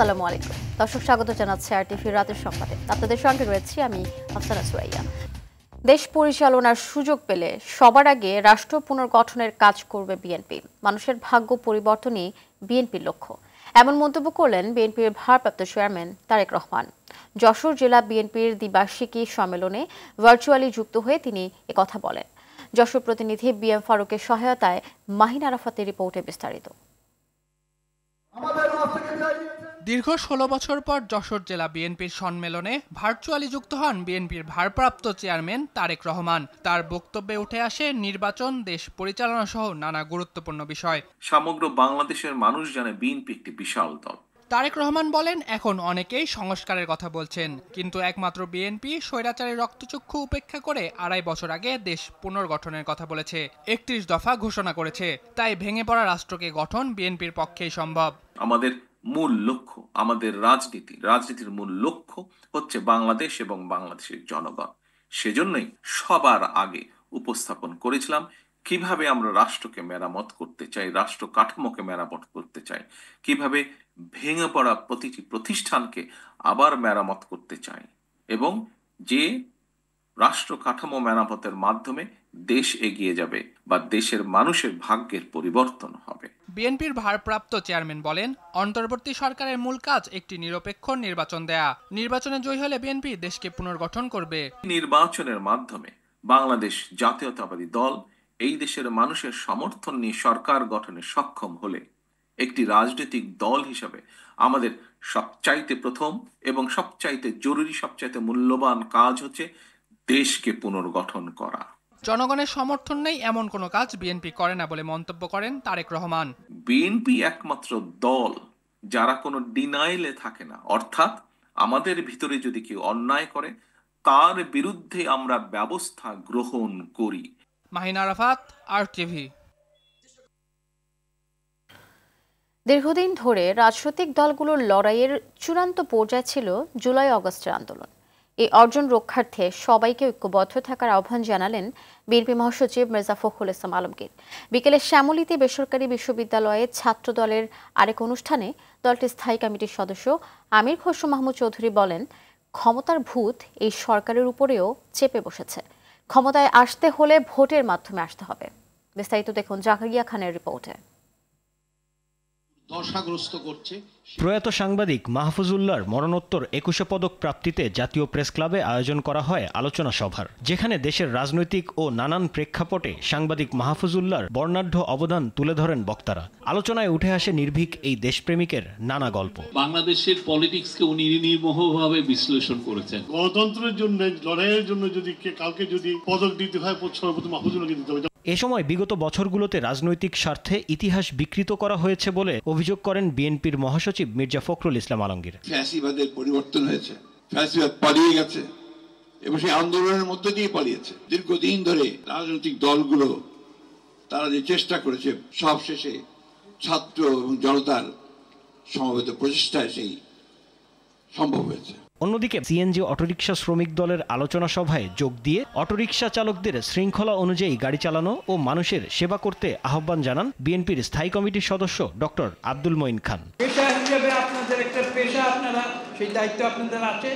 আসসালামু আলাইকুম দর্শক, স্বাগত জানাচ্ছি আরটিভি রাতের সংবাদে। আপনাদের সঙ্গে রয়েছি আমি আফসানা সুরাইয়া। দেশ পরিচালনার সুযোগ পেলে সবার আগে রাষ্ট্র পুনর্গঠনের কাজ করবে বিএনপি। মানুষের ভাগ্য পরিবর্তনই বিএনপির লক্ষ্য, এমন মন্তব্য করলেন বিএনপির ভারপ্রাপ্ত চেয়ারম্যান তারেক রহমান। যশোর জেলা বিএনপির দ্বিবার্ষিকী সম্মেলনে ভার্চুয়ালি যুক্ত হয়ে তিনি একথা বলেন। যশোর প্রতিনিধি বিএম ফারুকের সহায়তায় মাহিন আরাফাতের রিপোর্টে বিস্তারিত। দীর্ঘ ১৬ বছর পর যশোর জেলা বিএনপির সম্মেলনে ভার্চুয়ালি যুক্ত হন বিএনপির ভারপ্রাপ্ত চেয়ারম্যান তারেক রহমান। তার বক্তব্যে উঠে আসে নির্বাচন, দেশ পরিচালনা সহ নানা গুরুত্বপূর্ণ বিষয়। সমগ্র বাংলাদেশের মানুষ জানে বিএনপি একটি বিশাল দল। তারেক রহমান বলেন, এখন অনেকেই সংস্কারের কথা বলছেন, কিন্তু একমাত্র বিএনপি স্বৈরাচারের রক্তচক্ষু উপেক্ষা করে ২.৫ বছর আগে দেশ পুনর্গঠনের কথা বলেছে, ৩১ দফা ঘোষণা করেছে। তাই ভেঙে পড়া রাষ্ট্রকে গঠন বিএনপির পক্ষেই সম্ভব। আমাদের মূল লক্ষ্য, আমাদের রাজনীতির মূল লক্ষ্য হচ্ছে বাংলাদেশ এবং বাংলাদেশের জনগণ। সেজন্যই সবার আগে উপস্থাপন করেছিলাম কিভাবে আমরা রাষ্ট্রকে মেরামত করতে চাই, রাষ্ট্র কাঠামোকে মেরামত করতে চাই, কিভাবে ভেঙে পড়া প্রতিটি প্রতিষ্ঠানকে আবার মেরামত করতে চাই, এবং যে রাষ্ট্র কাঠামো মেরামতের মাধ্যমে দেশ এগিয়ে যাবে বা দেশের মানুষের ভাগ্যের পরিবর্তন হবে। বিএনপির ভারপ্রাপ্ত চেয়ারম্যান বলেন, অন্তর্বর্তী সরকারের মূল কাজ একটি নিরপেক্ষ নির্বাচন দেয়া। নির্বাচনে জয়ী হলে বিএনপি দেশকে পুনর্গঠন করবে। নির্বাচনের মাধ্যমে বাংলাদেশ জাতীয়তাবাদী দল এই দেশের মানুষের সমর্থন নিয়ে সরকার গঠনে সক্ষম হলে একটি রাজনৈতিক দল হিসাবে আমাদের সবচাইতে প্রথম এবং সবচাইতে জরুরি, সবচাইতে মূল্যবান কাজ হচ্ছে দেশকে পুনর্গঠন করা। জনগণের সমর্থন নেই এমন কোনো কাজ বিএনপি করে না বলে মন্তব্য করেন তারেক রহমান। বিএনপি একমাত্র দল যারা কোনো ডিনাইলে থাকে না, অর্থাৎ আমাদের ভিতরে যদি কেউ অন্যায় করে তার বিরুদ্ধে আমরা ব্যবস্থা গ্রহণ করি। মাহিন আরাফাত, আরটিভি। দীর্ঘদিন ধরে রাজনৈতিক দলগুলোর লড়াইয়ের চূড়ান্ত পর্যায়ে ছিল জুলাই আগস্টের আন্দোলন। এই অর্জন রক্ষার্থে সবাইকে ঐক্যবদ্ধ থাকার আহ্বান জানালেন বিএনপি মহাসচিব মির্জা ফখরুল ইসলাম আলমগীর। বিকেলে শ্যামলীতে বেসরকারি বিশ্ববিদ্যালয়ে ছাত্র দলের আরেক অনুষ্ঠানে দলটির স্থায়ী কমিটির সদস্য আমির খসরু মাহমুদ চৌধুরী বলেন, ক্ষমতার ভূত এই সরকারের উপরেও চেপে বসেছে। ক্ষমতায় আসতে হলে ভোটের মাধ্যমে আসতে হবে। বিস্তারিত দেখুন জাকারিয়া খানের রিপোর্টে। প্রয়াত সাংবাদিক মাহফুজুল্লাহর মরণোত্তর ২১ পদক প্রাপ্তিতে জাতীয় প্রেস ক্লাবে আয়োজন করা হয় আলোচনা সভার, যেখানে দেশের রাজনৈতিক ও নানান প্রেক্ষাপটে সাংবাদিক মাহফুজুল্লাহর বর্ণাঢ্য অবদান তুলে ধরেন বক্তারা। আলোচনায় উঠে আসে নির্ভীক এই দেশপ্রেমিকের নানা গল্প। বাংলাদেশের পলিটিক্সকে উনি নির্মোহভাবে বিশ্লেষণ করেছেন। গণতন্ত্রের জন্য, লড়াইয়ের জন্য যদি কাউকে যদি পদক দিতে হয়, সর্বপ্রথম মাহফুজুল্লাহকে দিতে হবে। এ সময় বিগত বছরগুলোতে রাজনৈতিক স্বার্থে ইতিহাস বিকৃত করা হয়েছে বলে অভিযোগ করেন বিএনপির মহাসচিব মির্জা ফখরুল ইসলাম আলমগীর। ফ্যাসিবাদের পরিবর্তন হয়েছে, ফ্যাসিবাদ পালিয়ে গেছে এবং সেই আন্দোলনের মধ্য দিয়ে পালিয়েছে। দীর্ঘদিন ধরে রাজনৈতিক দলগুলো তারা যে চেষ্টা করেছে, সবশেষে ছাত্র এবং জনতার সমবেত প্রচেষ্টায় সেই সম্ভব হয়েছে। অন্যদিকে সিএনজি অটোরিকশা শ্রমিক দলের আলোচনা সভায় যোগ দিয়ে অটোরিকশা চালকদের শৃঙ্খলা অনুযায়ী গাড়ি চালানো ও মানুষের সেবা করতে আহ্বান জানান বিএনপির স্থায়ী কমিটির সদস্য ডক্টর আব্দুল মঈন খান। পেশা হিসেবে আপনাদের একটা পেশা, আপনারা সেই দায়িত্ব আপনাদের আছে,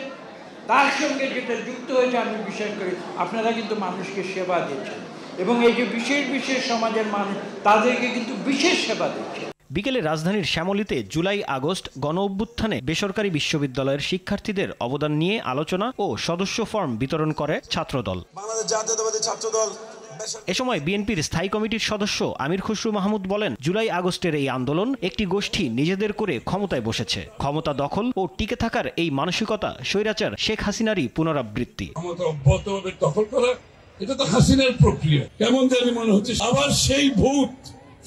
তার সঙ্গে যেটা যুক্ত হয়েছে আমি বিশ্বাস করি আপনারা কিন্তু মানুষকে সেবা দিচ্ছেন, এবং এই যে বিশেষ বিশেষ সমাজের মানুষ তাদেরকে কিন্তু বিশেষ সেবা দিচ্ছেন। বিকেলে রাজধানীর শ্যামলীতে জুলাই আগস্ট গণ অভ্যুত্থানে বেসরকারি বিশ্ববিদ্যালয়ের শিক্ষার্থীদের অবদান নিয়ে আলোচনা ও সদস্য ফর্ম বিতরণ করে ছাত্রদল। এ সময় বিএনপির স্থায়ী কমিটির সদস্য আমির খসরু মাহমুদ বলেন, জুলাই আগস্টের এই আন্দোলন একটি গোষ্ঠী নিজেদের করে ক্ষমতায় বসেছে। ক্ষমতা দখল ও টিকে থাকার এই মানসিকতা স্বৈরাচার শেখ হাসিনারই পুনরাবৃত্তি। দখল করা এটা তো হাসিনার প্রক্রিয়া, কেমন জানি মনে হচ্ছে আবার সেই ভূত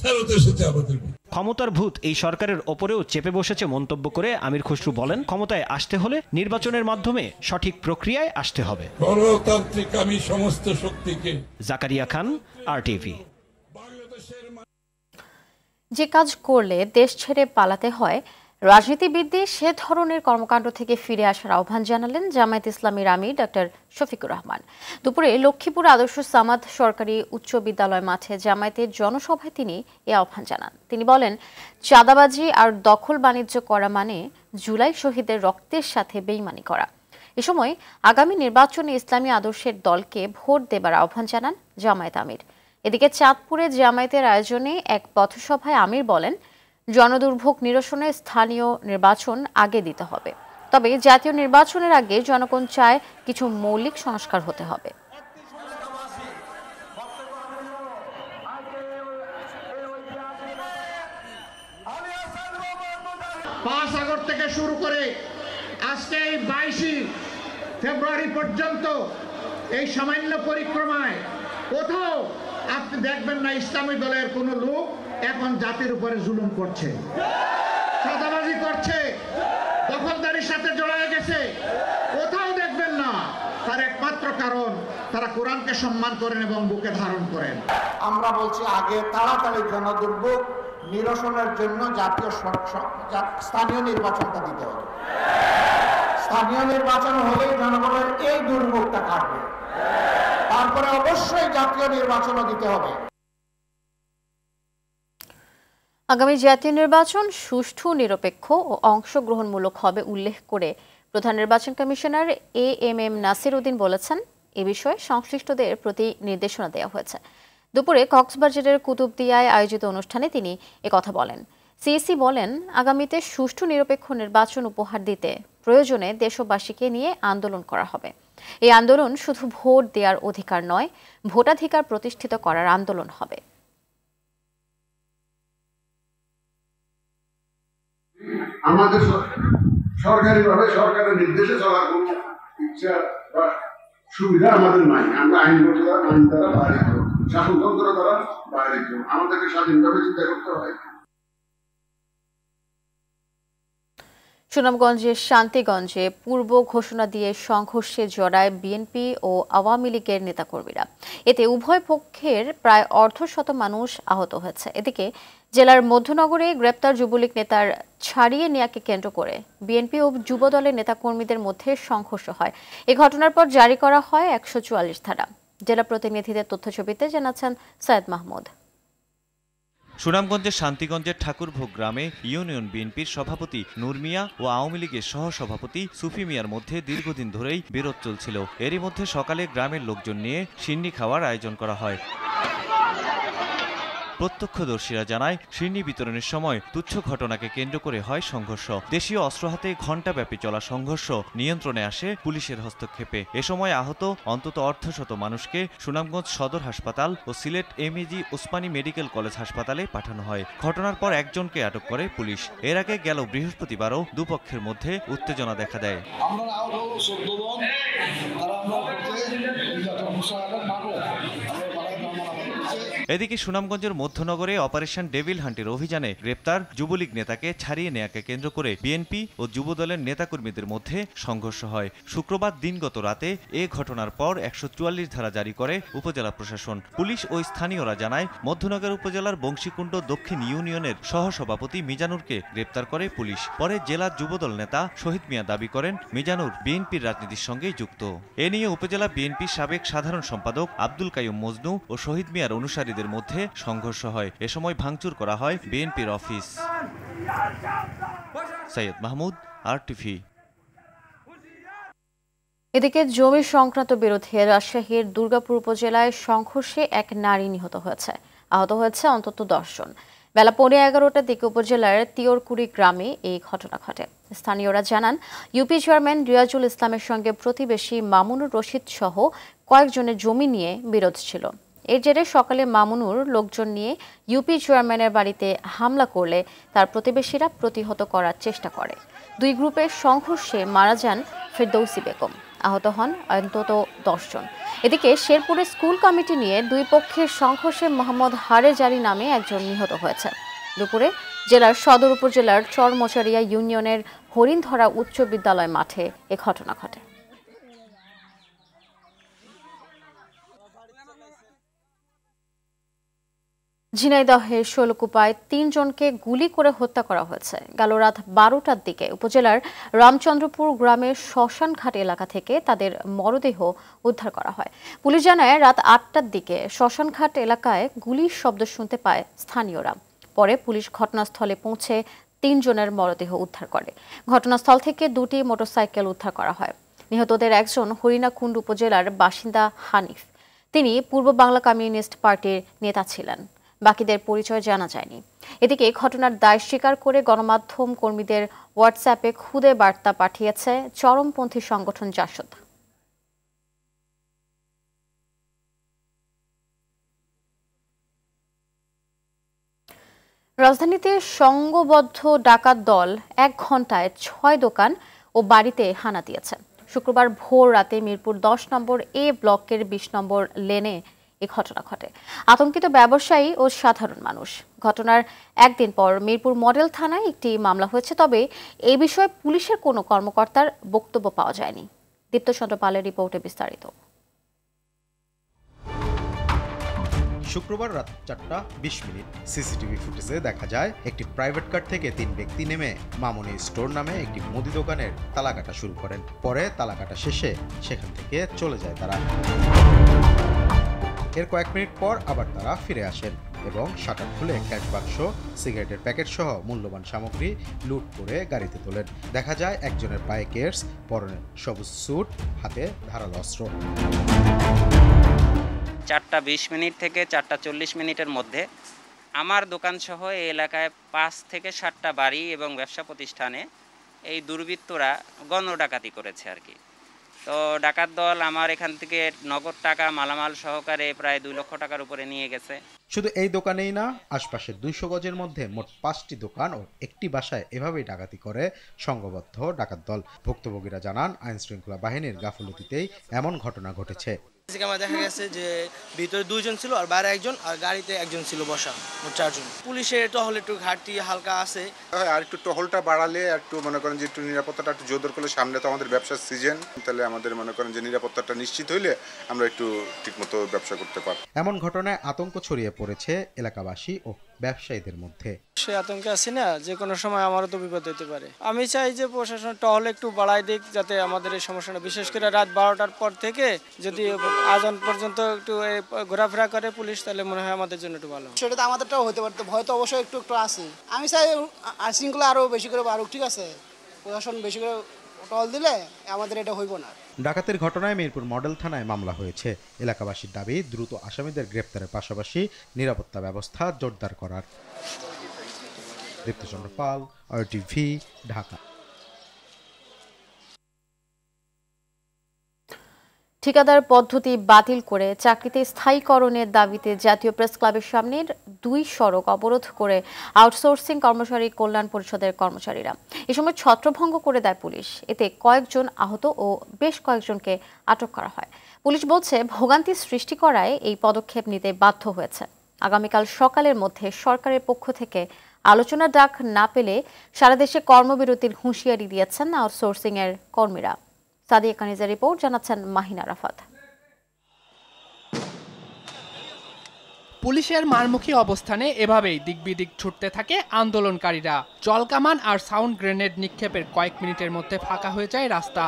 ফেরত এসেছে আমাদের। ক্ষমতার ভূত এই সরকারের ওপরেও চেপে বসেছে মন্তব্য করে আমির খসরু বলেন, ক্ষমতায় আসতে হলে নির্বাচনের মাধ্যমে সঠিক প্রক্রিয়ায় আসতে হবে। গণতান্ত্রিক আমি সমস্ত শক্তিকে। জাকারিয়া খান, আরটিভি। যে কাজ করলে দেশ ছেড়ে পালাতে হয়, রাজনীতিবিদদের সে ধরনের কর্মকাণ্ড থেকে ফিরে আসার আহ্বান জানালেন জামায়াত ইসলামীর আমির ডক্টর শফিকুর রহমান। দুপুরে লক্ষ্মীপুর আদর্শ সামাদ সরকারি উচ্চ বিদ্যালয় মাঠে জামায়াতের জনসভায় তিনি এ আহ্বান জানান। তিনি বলেন, চাঁদাবাজি আর দখল বাণিজ্য করা মানে জুলাই শহীদের রক্তের সাথে বেইমানি করা। এ সময় আগামী নির্বাচনে ইসলামী আদর্শের দলকে ভোট দেবার আহ্বান জানান জামায়াত আমির। এদিকে চাঁদপুরে জামায়াতের আয়োজনে এক পথসভায় আমির বলেন, জনদুর্ভোগ নিরসনে স্থানীয় নির্বাচন আগে দিতে হবে, তবে জাতীয় নির্বাচনের আগে জনগণ চায় কিছু মৌলিক সংস্কার হতে হবে। 5 আগস্ট থেকে শুরু করে আজকে এই 22 ফেব্রুয়ারি পর্যন্ত এই সামান্য পরিক্রমায় কোথাও আপনি দেখবেন না ইসলামী দলের কোনো লোক এখন জাতির উপরে জুলুম করছে, চাঁদাবাজি করছে, দখলদারির সাথে জড়ায় গেছে। কোথাও দেখবেন না। তার একমাত্র কারণ তারা কোরআনকে সম্মান করেন এবং বুকে ধারণ করেন। আমরা বলছি আগে তাড়াতাড়ি জনদুর্ভোগ নিরসনের জন্য স্থানীয় নির্বাচনটা দিতে হবে। স্থানীয় নির্বাচন হলেই জনগণের এই দুর্ভোগটা কাটবে, তারপরে অবশ্যই জাতীয় নির্বাচনও দিতে হবে। আগামী জাতীয় নির্বাচন সুষ্ঠু, নিরপেক্ষ ও অংশগ্রহণমূলক হবে উল্লেখ করে প্রধান নির্বাচন কমিশনার AMM নাসির উদ্দিন বলেছেন, এ বিষয়ে সংশ্লিষ্টদের প্রতি নির্দেশনা দেওয়া হয়েছে। দুপুরে কক্সবাজারের কুতুবদিয়ায় আয়োজিত অনুষ্ঠানে তিনি একথা বলেন। সিইসি বলেন, আগামীতে সুষ্ঠু নিরপেক্ষ নির্বাচন উপহার দিতে প্রয়োজনে দেশবাসীকে নিয়ে আন্দোলন করা হবে। এই আন্দোলন শুধু ভোট দেওয়ার অধিকার নয়, ভোটাধিকার প্রতিষ্ঠিত করার আন্দোলন হবে। আমাদের সরকারিভাবে সরকারের নির্দেশে চলার কোনো ইচ্ছা বা সুবিধা আমাদের নাই। আমরা আইন দ্বারা বাইরে, শাসনতন্ত্র দ্বারা বাইরে, আমাদেরকে স্বাধীনভাবে চিন্তা করতে হয়। সুনামগঞ্জের শান্তিগঞ্জে পূর্ব ঘোষণা দিয়ে সংঘর্ষে জড়ায় বিএনপি ও আওয়ামী লীগের নেতাকর্মীরা। এতে উভয় পক্ষের প্রায় অর্ধশত মানুষ আহত হয়েছে। এদিকে জেলার মধ্যনগরে গ্রেপ্তার যুবলীগ নেতার ছাড়িয়ে নেয়াকে কেন্দ্র করে বিএনপি ও যুবদলের নেতাকর্মীদের মধ্যে সংঘর্ষ হয়। এ ঘটনার পর জারি করা হয় 144 ধারা। জেলা প্রতিনিধিদের তথ্যছবিতে জানাচ্ছেন সৈয়দ মাহমুদ। সুনামগঞ্জের শান্তিগঞ্জের ঠাকুরভোগ গ্রামে ইউনিয়ন বিএনপির সভাপতি নূর মিয়া ও আওয়ামী লীগের সহসভাপতি সুফি মিয়ার মধ্যে দীর্ঘদিন ধরেই বিরোধ চলছিল। এরই মধ্যে সকালে গ্রামের লোকজন নিয়ে সিন্নি খাওয়ার আয়োজন করা হয়। প্রত্যক্ষদর্শীরা জানায়, সিন্নি বিতরণের সময় তুচ্ছ ঘটনাকে কেন্দ্র করে হয় সংঘর্ষ। দেশীয় অস্ত্র হাতে ঘণ্টাব্যাপী চলা সংঘর্ষ নিয়ন্ত্রণে আসে পুলিশের হস্তক্ষেপে। এ সময় আহত অন্তত অর্ধশত মানুষকে সুনামগঞ্জ সদর হাসপাতাল ও Sylhet MAG Osmani medical college হাসপাতালে পাঠানো হয়। ঘটনার পর একজনকে আটক করে পুলিশ। এর আগে গেল বৃহস্পতিবারও দুপক্ষের মধ্যে উত্তেজনা দেখা দেয়। এদিকে সুনামগঞ্জের মধ্যনগরে অপারেশন ডেভিল হান্টের অভিযানে গ্রেপ্তার যুবলীগ নেতাকে ছাড়িয়ে নেয়াকে কেন্দ্র করে বিএনপি ও যুবদলের নেতাকর্মীদের মধ্যে সংঘর্ষ হয়। শুক্রবার দিনগত রাতে এ ঘটনার পর 144 ধারা জারি করে উপজেলা প্রশাসন। পুলিশ ও স্থানীয়রা জানায়, মধ্যনগর উপজেলার বংশীকুণ্ড দক্ষিণ ইউনিয়নের সহসভাপতি মিজানুরকে গ্রেপ্তার করে পুলিশ। পরে জেলা যুবদল নেতা শহীদ মিয়া দাবি করেন, মিজানুর বিএনপির রাজনীতির সঙ্গেই যুক্ত। এ নিয়ে উপজেলা বিএনপির সাবেক সাধারণ সম্পাদক আব্দুল কাইয়ুম মজনু ও শহীদ মিয়ার অনুসারী মধ্যে সংঘর্ষ হয়। এ সময় ভাঙচুর করা হয় বিএনপির অফিস। সৈয়দ মাহমুদ, RTV। এদিকে জমি সংক্রান্ত বিরোধে রাজশাহীর দুর্গাপুর উপজেলায় সংঘর্ষে এক নারী নিহত হয়েছে। আহত হয়েছে অন্তত 10 জন। বেলা 11:15টার দিকে উপজেলার তিয়রকুড়ি গ্রামে এই ঘটনা ঘটে। স্থানীয়রা জানান, ইউপি চেয়ারম্যান রিয়াজুল ইসলামের সঙ্গে প্রতিবেশী মামুনুর রশিদ সহ কয়েকজনের জমি নিয়ে বিরোধ ছিল। এর জেরে সকালে মামুনুর লোকজন নিয়ে ইউপি চেয়ারম্যানের বাড়িতে হামলা করলে তার প্রতিবেশীরা প্রতিহত করার চেষ্টা করে। দুই গ্রুপের সংঘর্ষে মারা যান ফেরদৌসী বেগম, আহত হন অন্তত 10 জন। এদিকে শেরপুরে স্কুল কমিটি নিয়ে দুই পক্ষের সংঘর্ষে মোহাম্মদ হারেজ আলী নামে একজন নিহত হয়েছে। দুপুরে জেলার সদর উপজেলার চরমচারিয়া ইউনিয়নের হরিণধরা উচ্চ বিদ্যালয় মাঠে এ ঘটনা ঘটে। ঝিনাইদহের শৈলকুপায় 3 জনকে গুলি করে হত্যা করা হয়েছে। গেল রাত 12টার দিকে উপজেলার রামচন্দ্রপুর গ্রামের শ্মশানঘাট এলাকা থেকে তাদের মরদেহ উদ্ধার করা হয়। পুলিশ জানায়, রাত 8টার দিকে শ্মশানঘাট এলাকায় গুলির শব্দ শুনতে পায় স্থানীয়রা। পরে পুলিশ ঘটনাস্থলে পৌঁছে 3 জনের মরদেহ উদ্ধার করে। ঘটনাস্থল থেকে 2টি মোটরসাইকেল উদ্ধার করা হয়। নিহতদের একজন হরিণাকুণ্ড উপজেলার বাসিন্দা হানিফ। তিনি পূর্ব বাংলা কমিউনিস্ট পার্টির নেতা ছিলেন। বাকিদের পরিচয় জানা যায়নি। এদিকে ঘটনার দায় স্বীকার করে গণমাধ্যম কর্মীদের হোয়াটসঅ্যাপে খুদে বার্তা পাঠিয়েছে চরমপন্থী সংগঠন জাসদ। রাজধানীতে সংঘবদ্ধ ডাকাত দল 1 ঘন্টায় 6 দোকান ও বাড়িতে হানা দিয়েছে। শুক্রবার ভোর রাতে মিরপুর 10 নম্বর এ ব্লকের 20 নম্বর লেনে এই ঘটনা ঘটে। আতঙ্কিত ব্যবসায়ী ও সাধারণ মানুষ। ঘটনার একদিন পর মিরপুর মডেল থানায় একটি মামলা হয়েছে, তবে এই বিষয়ে পুলিশের কোনো কর্মকর্তার বক্তব্য পাওয়া যায়নি। দীপ্ত চন্দ্র পালের রিপোর্টে বিস্তারিত। শুক্রবার রাত 4:20 সিসিটিভি ফুটেজে দেখা যায় একটি প্রাইভেট কার থেকে 3 ব্যক্তি নেমে মামুনি স্টোর নামে একটি মুদি দোকানের তালা কাটা শুরু করেন। পরে তালা কাটা শেষে সেখান থেকে চলে যায় তারা। এর কয়েক মিনিট পর আবার তারা ফিরে আসেন এবং শাটার খুলে ক্যাশ বাক্স, সিগারেটের প্যাকেট সহ মূল্যবান সামগ্রী লুট করে গাড়িতে তোলেন। দেখা যায় একজনের পায়ে কেটস, পরনে সবুজ স্যুট, হাতে ধারালো অস্ত্র। 4:20 থেকে 4:40 মধ্যে আমার দোকান সহ এই এলাকায় 5 থেকে 7টা বাড়ি এবং ব্যবসা প্রতিষ্ঠানে এই দুর্বৃত্তরা গণ ডাকাতি করেছে আর কি। তো ডাকাত দল আমার এখান থেকে নগদ টাকা, মালামাল সহকারে প্রায় 2 লক্ষ টাকার উপরে নিয়ে গেছে। শুধু এই দোকানেই না, আশপাশের 200 গজের মধ্যে মোট 5টি দোকান ও একটি বাসায় এভাবেই ডাকাতি করে সংঘবদ্ধ ডাকাত দল। ভুক্তভোগীরা জানান, আইন শৃঙ্খলা বাহিনীর গাফিলতিতেই এমন ঘটনা ঘটেছে। আমার দেখা গেছে যে ভিতরে 2 জন ছিল আর বাইরে একজন, আর গাড়িতে একজন ছিল বসা, মোট 4 জন। পুলিশের টহল একটু ঘাটতি হালকা আছে। আর একটু টহলটা বাড়ালে, একটু মনে করেন যে একটু নিরাপত্তাটা একটু জোরদার করলে, সামনে তো আমাদের ব্যবসার সিজন, তাহলে আমাদের মনে করেন যে নিরাপত্তাটা নিশ্চিত হইলে আমরা একটু ঠিকমতো ব্যবসা করতে পারব। এমন ঘটনায় আতঙ্ক ছড়িয়ে পড়েছে এলাকাবাসী ও ব্যবসায়ীদের মধ্যে। সে আতঙ্কে আছি না, যে কোনো সময় আমারও তো বিপদ হতে পারে। আমি চাই যে প্রশাসন টহল একটু বাড়ায় দিক, যাতে আমাদের এই সমস্যাটা, বিশেষ করে রাত 12টার পর থেকে যদি আজান পর্যন্ত একটু ঘোরাফেরা করে পুলিশ, তাহলে মনে হয় আমাদের জন্য একটু ভালো। সেটা তো আমাদেরটাও হতে পারতো, ভয় তো অবশ্যই একটু একটু আছে। আমি চাই আইন শৃঙ্খলা আরও বেশি করে বাড়ুক, ঠিক আছে? প্রশাসন বেশি করে টহল দিলে আমাদের এটা হইব না। ডাকাতের ঘটনায় মিরপুর মডেল থানায় মামলা হয়েছে। এলাকাবাসীর দাবি, দ্রুত আসামিদের গ্রেপ্তারের পাশাপাশি নিরাপত্তা ব্যবস্থা জোরদার করার। দীপ্ত চন্দ্র পাল, RTV, ঢাকা। ঠিকাদার পদ্ধতি বাতিল করে চাকরিতে স্থায়ীকরণের দাবিতে জাতীয় প্রেস ক্লাবের সামনের 2 সড়ক অবরোধ করে আউটসোর্সিং কর্মচারী কল্যাণ পরিষদের কর্মচারীরা। এ সময় ছত্রভঙ্গ করে দেয় পুলিশ। এতে কয়েকজন আহত ও বেশ কয়েকজনকে আটক করা হয়। পুলিশ বলছে, ভোগান্তি সৃষ্টি করায় এই পদক্ষেপ নিতে বাধ্য হয়েছে। আগামীকাল সকালের মধ্যে সরকারের পক্ষ থেকে আলোচনার ডাক না পেলে সারা দেশে কর্মবিরতির হুঁশিয়ারি দিয়েছেন আউটসোর্সিং এর কর্মীরা। সাদিয়া কানিজের রিপোর্ট, জানাচ্ছেন মাহিনা রাফাত। পুলিশের মারমুখী অবস্থানে এভাবেই দিকবিদিক ছুটতে থাকে আন্দোলনকারীরা। জলকামান আর সাউন্ড গ্রেনেড নিক্ষেপের কয়েক মিনিটের মধ্যে ফাঁকা হয়ে যায় রাস্তা।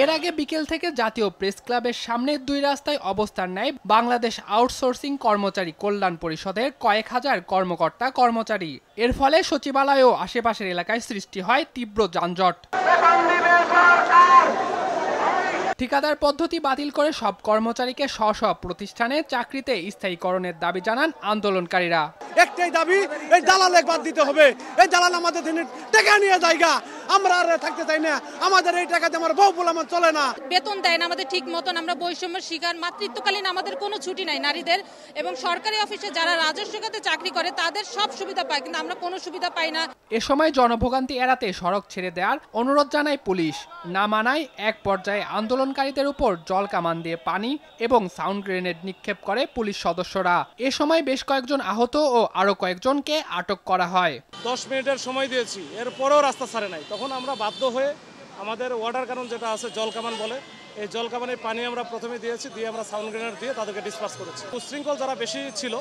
এর আগে বিকেল থেকে জাতীয় প্রেস ক্লাবের সামনে 2 রাস্তায় অবস্থান নেয় বাংলাদেশ আউটসোর্সিং কর্মচারী কল্যাণ পরিষদের কয়েক হাজার কর্মকর্তা কর্মচারী। এর ফলে সচিবালয় ও আশেপাশের এলাকায় সৃষ্টি হয় তীব্র যানজট। ঠিকাদার পদ্ধতি বাতিল করে সব কর্মচারীকে স্ব প্রতিষ্ঠানে চাকরিতে স্থায়ীকরণের দাবি জানান আন্দোলনকারীরা। একটাই দাবি, এই দালাল বাদ দিতে হবে। এই দালাল আমাদের টাকা নিয়ে জায়গা, আমরা আর থাকতে চাই না। আমাদের এই টাকাতে আমার বউ বলে আমার চলে না। বেতন দেয় না আমাদের ঠিক মতন, আমরা বৈষম্য শিকার। মাতৃত্বকালীন আমাদের কোনো ছুটি নাই নারীদের, এবং সরকারি অফিসে যারা রাজস্ব খাতে চাকরি করে তাদের সব সুবিধা পায়, কিন্তু আমরা কোনো সুবিধা পাই না। এ সময় জনভোগান্তি এড়াতে সড়ক ছেড়ে দেওয়ার অনুরোধ জানায় পুলিশ। না মানায় এক পর্যায়ে আন্দোলনকারীদের উপর জল কামান দিয়ে পানি এবং সাউন্ড গ্রেনেড নিক্ষেপ করে পুলিশ সদস্যরা। এ সময় বেশ কয়েকজন আহত ও আরো কয়েকজনকে আটক করা হয়। 10 মিনিটের সময় দিয়েছি, এরপরেও রাস্তা ছাড়ে নাই। তখন আমরা বাধ্য হয়ে আমাদের ওয়াটার কারণ যেটা আছে, জল কামান বলে, এই জল কামানের পানি আমরা প্রথমে দিয়েছি, দিয়ে আমরা সাউন্ড গ্রেনেড দিয়ে তাদেরকে ডিসপার্স করেছি। উচ্ছৃঙ্খল যারা বেশি ছিল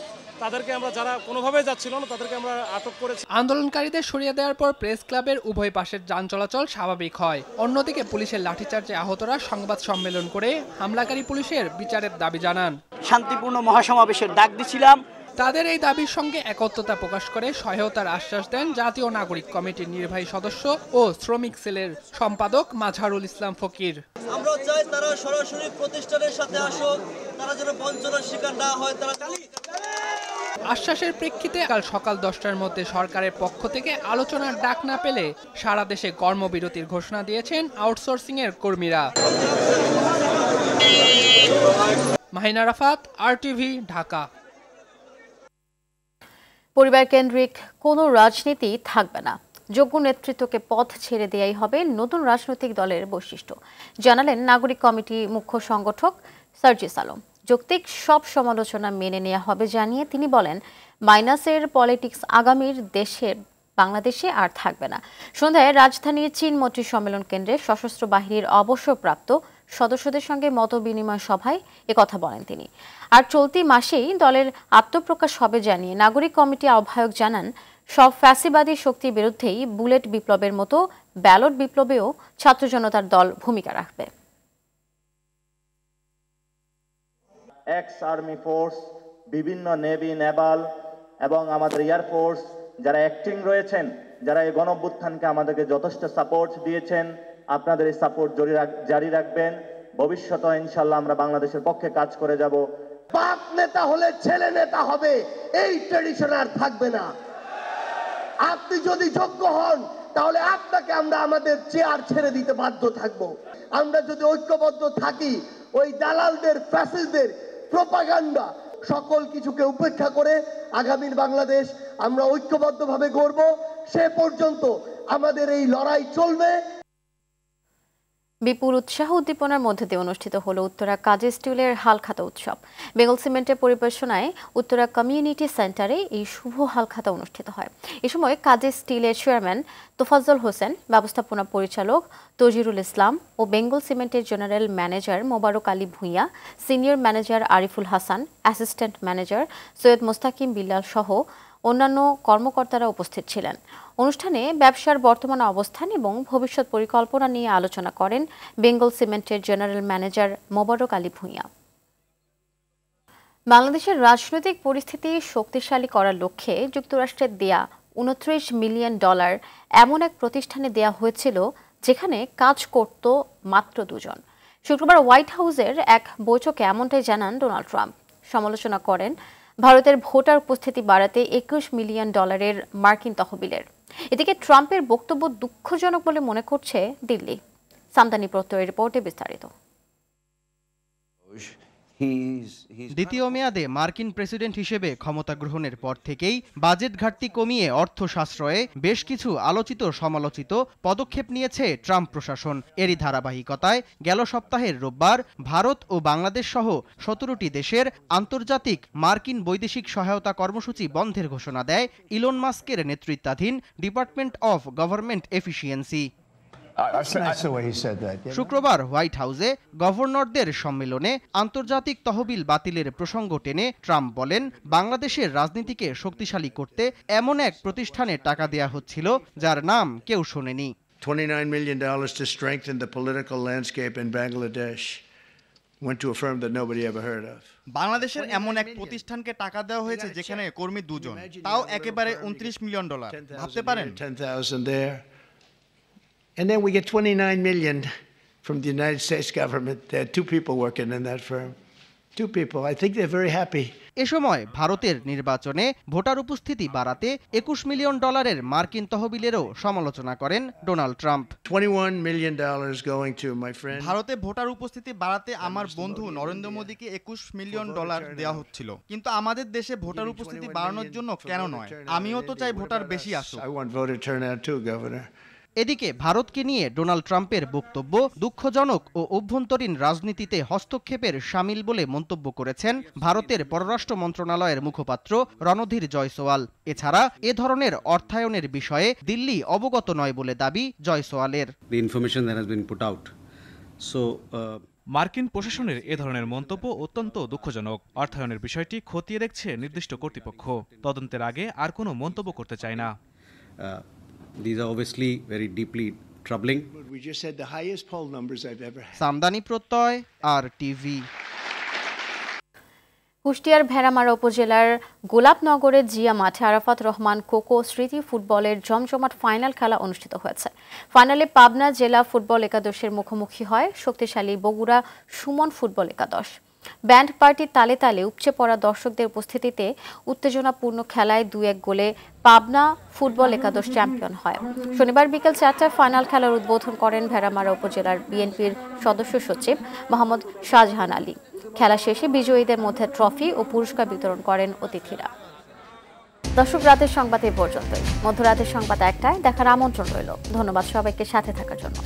তাদেরকে আমরা, যারা কোনোভাবে যাচ্ছিল না তাদেরকে আমরা আটক করেছি। আন্দোলনকারীদের সরিয়ে দেওয়ার পর প্রেস ক্লাবের উভয় পাশের যান চলাচল স্বাভাবিক হয়। অন্যদিকে পুলিশের লাঠিচার্জে আহতরা সংবাদ সম্মেলন করে হামলাকারী পুলিশের বিচারের দাবি জানান। শান্তিপূর্ণ মহাসমাবেশের ডাক দিছিলাম, তাদের এই দাবির সঙ্গে একত্রতা প্রকাশ করে সহায়তার আশ্বাস দেন জাতীয় নাগরিক কমিটির নির্বাহী সদস্য ও শ্রমিক সেলের সম্পাদক মাজহারুল ইসলাম ফকির। আমরা চাই তারা সরাসরি প্রতিষ্ঠানের সাথে আসুক, তারা যেন বঞ্চনার শিকার না হয়। তারা আশ্বাসের প্রেক্ষিতে কাল সকাল 10টার মধ্যে সরকারের পক্ষ থেকে আলোচনার ডাক না পেলে সারা দেশে কর্মবিরতির ঘোষণা দিয়েছেন আউটসোর্সিং এর কর্মীরা। মাহিনা রাফাত, RTV, ঢাকা। পরিবার কেন্দ্রিক কোনো রাজনীতি থাকবে না, যোগ্য নেতৃত্বকে পথ ছেড়ে দেয়াই হবে নতুন রাজনৈতিক দলের বৈশিষ্ট্য, জানালেন নাগরিক কমিটি মুখ্য সংগঠক সার্জিস আলম। যৌক্তিক সব সমালোচনা মেনে নেওয়া হবে জানিয়ে তিনি বলেন, মাইনাসের পলিটিক্স আগামীর বাংলাদেশে আর থাকবে না। সন্ধ্যায় রাজধানীর চীন মৈত্রী সম্মেলন কেন্দ্রে সশস্ত্র বাহিনীর অবসরপ্রাপ্ত সদস্যদের সঙ্গে মত বিনিময় সভায় একথা বলেন তিনি। আর চলতি মাসেই দলের আত্মপ্রকাশ হবে জানিয়ে নাগরিক কমিটি আহ্বায়ক জানান, সব ফ্যাসিবাদী শক্তির বিরুদ্ধেই বুলেট বিপ্লবের মতো ব্যালট বিপ্লবেও ছাত্র জনতার দল ভূমিকা রাখবে। এক্স আর্মি ফোর্স, বিভিন্ন নেভি, নেভাল এবং আমাদের এয়ারফোর্স যারা অ্যাক্টিং রয়েছেন, যারা এই গণঅভ্যুত্থানকে আমাদেরকে যথেষ্ট সাপোর্ট দিয়েছেন, আপনাদের এই সাপোর্ট জারি রাখবেন। ভবিষ্যতে ইনশাল্লাহ আমরা বাংলাদেশের পক্ষে কাজ করে যাব। বাপ নেতা হলে ছেলে নেতা হবে, এই ট্রেডিশন আর থাকবে না। আপনি যদি যোগ্য হন তাহলে আপনাকে আমরা আমাদের চেয়ার ছেড়ে দিতে বাধ্য থাকব। আমরা যদি ঐক্যবদ্ধ থাকি, ওই দালালদের, ফ্যাসিস্টদের প্রোপাগান্ডা সকল কিছুকে উপেক্ষা করে আগামীর বাংলাদেশ আমরা ঐক্যবদ্ধভাবে গড়ব। সে পর্যন্ত আমাদের এই লড়াই চলবে। বিপুল উৎসাহ উদ্দীপনার মধ্যে দিয়ে অনুষ্ঠিত হলো উত্তরা কাজী স্টিলের হালখাতা উৎসব। বেঙ্গল সিমেন্টের পরিবেশনায় উত্তরা কমিউনিটি সেন্টারে এই শুভ হালখাতা অনুষ্ঠিত হয়। এ সময় কাজী স্টিলের চেয়ারম্যান তোফাজ্জল হোসেন, ব্যবস্থাপনা পরিচালক তজিরুল ইসলাম ও বেঙ্গল সিমেন্টের general manager Mobarak Ali Bhuiyan, senior manager Ariful Hasan, assistant manager Syed Mostakim Billal সহ অন্যান্য কর্মকর্তারা উপস্থিত ছিলেন। অনুষ্ঠানে ব্যবসার বর্তমান অবস্থান এবং ভবিষ্যৎ পরিকল্পনা নিয়ে আলোচনা করেন বেঙ্গল সিমেন্টের জেনারেল ম্যানেজার মোবারক আলী ভূঁইয়া। বাংলাদেশের রাজনৈতিক পরিস্থিতি শক্তিশালী করার লক্ষ্যে যুক্তরাষ্ট্রের দেয়া $29 মিলিয়ন এমন এক প্রতিষ্ঠানে দেয়া হয়েছিল যেখানে কাজ করত মাত্র 2 জন। শুক্রবার হোয়াইট হাউসের এক বৈঠকে এমনটাই জানান ডোনাল্ড ট্রাম্প। সমালোচনা করেন ভারতের ভোটার উপস্থিতি বাড়াতে $21 মিলিয়ন মার্কিন তহবিলের। এদিকে ট্রাম্পের বক্তব্য দুঃখজনক বলে মনে করছে দিল্লি। সামদানি প্রত্যয়ের রিপোর্টে বিস্তারিত। দ্বিতীয় মেয়াদে মার্কিন প্রেসিডেন্ট হিসেবে ক্ষমতা গ্রহণের পর থেকেই বাজেট ঘাটতি কমিয়ে অর্থ সাশ্রয়ে বেশ কিছু আলোচিত সমালোচিত পদক্ষেপ নিয়েছে ট্রাম্প প্রশাসন। এরই ধারাবাহিকতায় গেল সপ্তাহের রোববার ভারত ও বাংলাদেশ সহ 17টি দেশের আন্তর্জাতিক মার্কিন বৈদেশিক সহায়তা কর্মসূচি বন্ধের ঘোষণা দেয় ইলন মাস্কের নেতৃত্বাধীন ডিপার্টমেন্ট অফ গভর্নমেন্ট এফিসিয়েন্সি। শুক্রবার হোয়াইট হাউসে গভর্নরদের সম্মেলনে আন্তর্জাতিক তহবিল বাতিলের প্রসঙ্গ টেনে ট্রাম্প বলেন, বাংলাদেশের রাজনীতিকে শক্তিশালী করতে এমন এক প্রতিষ্ঠানে টাকা দেয়া হচ্ছিল যার নাম কেউ শোনেনি। $29 million to strengthen the political landscape in Bangladesh went to a firm that nobody ever heard of. বাংলাদেশের এমন এক প্রতিষ্ঠানকে টাকা দেওয়া হয়েছে যেখানে কর্মী 2 জন, তাও একেবারে $29 মিলিয়ন। ভাবতে পারেন। 10,000 there. And then we get $29 million from the United States government. There are 2 people working in that firm. 2 people. I think they're very happy. এ সময় ভারতের নির্বাচনে ভোটার উপস্থিতি বাড়াতে $21 মিলিয়ন মার্কিন তহবিলেরও সমালোচনা করেন Donald Trump. $21 million going to my friend. ভারতে voter উপস্থিতি বাড়াতে আমার বন্ধু নরেন্দ্র মোদীকে $21 মিলিয়ন দেওয়া হচ্ছিল, কিন্তু আমাদের দেশে ভোটার উপস্থিতি বাড়ানোর জন্য কেন নয়? আমিও তো চাই ভোটার বেশি আসুক। I want voter turnout too, Governor. এদিকে ভারতকে নিয়ে ডোনাল্ড ট্রাম্পের বক্তব্য দুঃখজনক ও অভ্যন্তরীণ রাজনীতিতে হস্তক্ষেপের শামিল বলে মন্তব্য করেছেন ভারতের পররাষ্ট্র মন্ত্রণালয়ের মুখপাত্র রণধীর জয়সওয়াল। এছাড়া এ ধরনের অর্থায়নের বিষয়ে দিল্লি অবগত নয় বলে দাবি জয়সওয়ালের। মার্কিন প্রশাসনের এ ধরনের মন্তব্য অত্যন্ত দুঃখজনক। অর্থায়নের বিষয়টি খতিয়ে দেখছে নির্দিষ্ট কর্তৃপক্ষ। তদন্তের আগে আর কোনো মন্তব্য করতে চায় না। These are obviously very deeply troubling. We just had the highest poll numbers I've ever had. Samdani প্রত্যয়, RTV। কুষ্টিয়ার ভেড়ামারা উপজেলার গোলাপনগরের জিয়া মাঠে আরাফাত রহমান কোকো স্মৃতি ফুটবলের জমজমাট ফাইনাল খেলা অনুষ্ঠিত হয়েছে। ফাইনালে পাবনা জেলা ফুটবল একাদশের মুখোমুখি হয় শক্তিশালী বগুড়া সুমন ফুটবল একাদশ। ব্যান্ড পার্টির তালে তালে উপচে পড়া দর্শকদের উপস্থিতিতে উত্তেজনাপূর্ণ খেলায় 2-1 গোলে পাবনা ফুটবল একাদশ চ্যাম্পিয়ন হয়। শনিবার বিকেল 4টায় ফাইনাল খেলার উদ্বোধন করেন ভেড়ামারা উপজেলার বিএনপির সদস্য সচিব মোহাম্মদ শাহজাহান আলী। খেলা শেষে বিজয়ীদের মধ্যে ট্রফি ও পুরস্কার বিতরণ করেন অতিথিরা। দর্শক, রাতের সংবাদ এই পর্যন্তই। মধ্যরাতের সংবাদ 1টায় দেখার আমন্ত্রণ রইল। ধন্যবাদ সবাইকে সাথে থাকার জন্য।